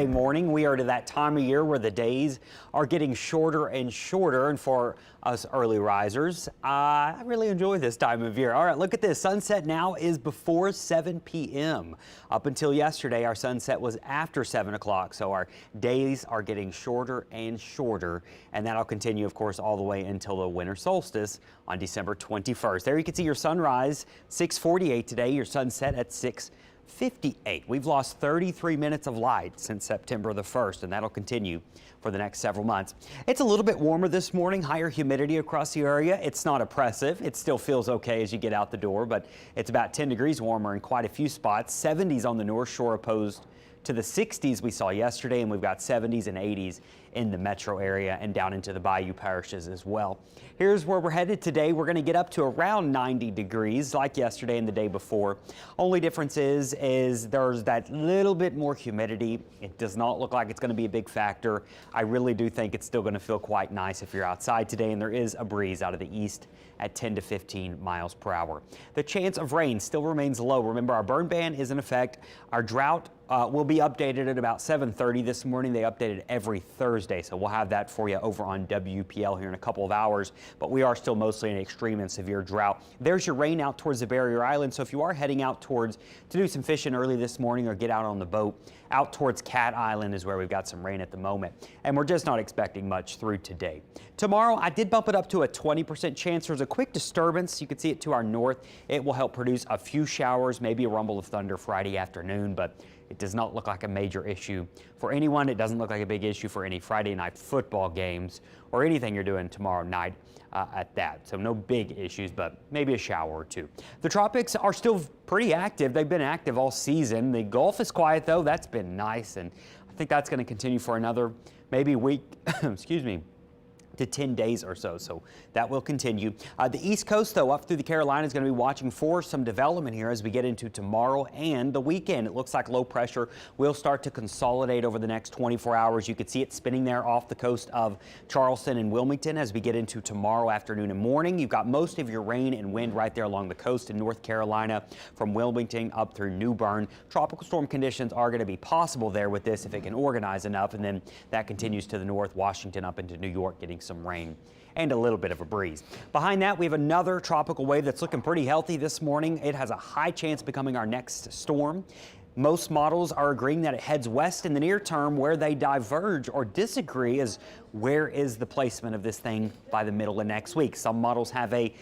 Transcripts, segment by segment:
Morning, we are to that time of year where the days are getting shorter and shorter, and for us early risers, I really enjoy this time of year. All right, look at this. Sunset now is before 7 p.m. Up until yesterday, our sunset was after 7 o'clock, so our days are getting shorter and shorter, and that'll continue, of course, all the way until the winter solstice on December 21st. There you can see your sunrise, 6:48 today, your sunset at 6:58. We've lost 33 minutes of light since September the 1st, and that'll continue for the next several months. It's a little bit warmer this morning, higher humidity across the area. It's not oppressive. It still feels okay as you get out the door, but it's about 10 degrees warmer in quite a few spots. 70s on the North Shore opposed to the 60s we saw yesterday, and we've got 70s and 80s in the metro area and down into the bayou parishes as well. Here's where we're headed today. We're going to get up to around 90 degrees like yesterday and the day before. Only difference is there's that little bit more humidity. It does not look like it's going to be a big factor. I really do think it's still going to feel quite nice if you're outside today, and there is a breeze out of the east at 10 to 15 miles per hour. The chance of rain still remains low. Remember, our burn ban is in effect. Our drought will be updated at about 7:30 this morning. They updated every Thursday, so we'll have that for you over on WPL here in a couple of hours, but we are still mostly in extreme and severe drought. There's your rain out towards the Barrier Island, so if you are heading out towards to do some fishing early this morning or get out on the boat, out towards Cat Island is where we've got some rain at the moment, and we're just not expecting much through today. Tomorrow, I did bump it up to a 20% chance. There's a quick disturbance. You can see it to our north. It will help produce a few showers, maybe a rumble of thunder Friday afternoon, but it does not look like a major issue for anyone. It doesn't look like a big issue for any Friday night football games or anything you're doing tomorrow night at that. So no big issues, but maybe a shower or two. The tropics are still pretty active. They've been active all season. The Gulf is quiet, though. That's been nice, and I think that's going to continue for another maybe week, excuse me, to 10 days or so. So that will continue. The East Coast, though, up through the Carolinas, is going to be watching for some development here as we get into tomorrow and the weekend. It looks like low pressure will start to consolidate over the next 24 hours. You could see it spinning there off the coast of Charleston and Wilmington as we get into tomorrow afternoon and morning. You've got most of your rain and wind right there along the coast in North Carolina from Wilmington up through New Bern. Tropical storm conditions are going to be possible there with this if it can organize enough, and then that continues to the north, Washington up into New York, getting some rain and a little bit of a breeze. Behind that, we have another tropical wave that's looking pretty healthy this morning. It has a high chance of becoming our next storm. Most models are agreeing that it heads west in the near term. Where they diverge or disagree is where is the placement of this thing by the middle of next week. Some models have a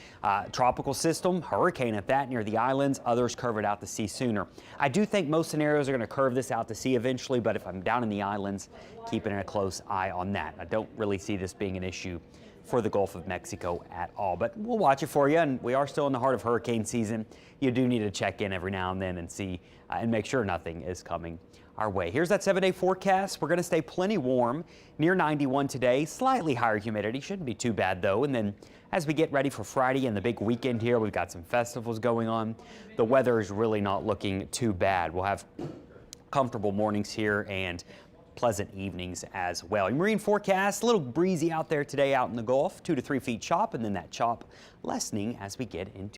tropical system, hurricane at that, near the islands. Others curve it out to sea sooner. I do think most scenarios are going to curve this out to sea eventually, but if I'm down in the islands, keeping a close eye on that. I don't really see this being an issue for the Gulf of Mexico at all, but we'll watch it for you, and we are still in the heart of hurricane season. You do need to check in every now and then and see and make sure nothing is coming our way. Here's that 7-day forecast. We're going to stay plenty warm, near 91 today, slightly higher humidity, shouldn't be too bad though. And then as we get ready for Friday and the big weekend here, we've got some festivals going on. The weather is really not looking too bad. We'll have comfortable mornings here and pleasant evenings as well. Your marine forecast, a little breezy out there today out in the Gulf, 2 to 3 feet chop, and then that chop lessening as we get into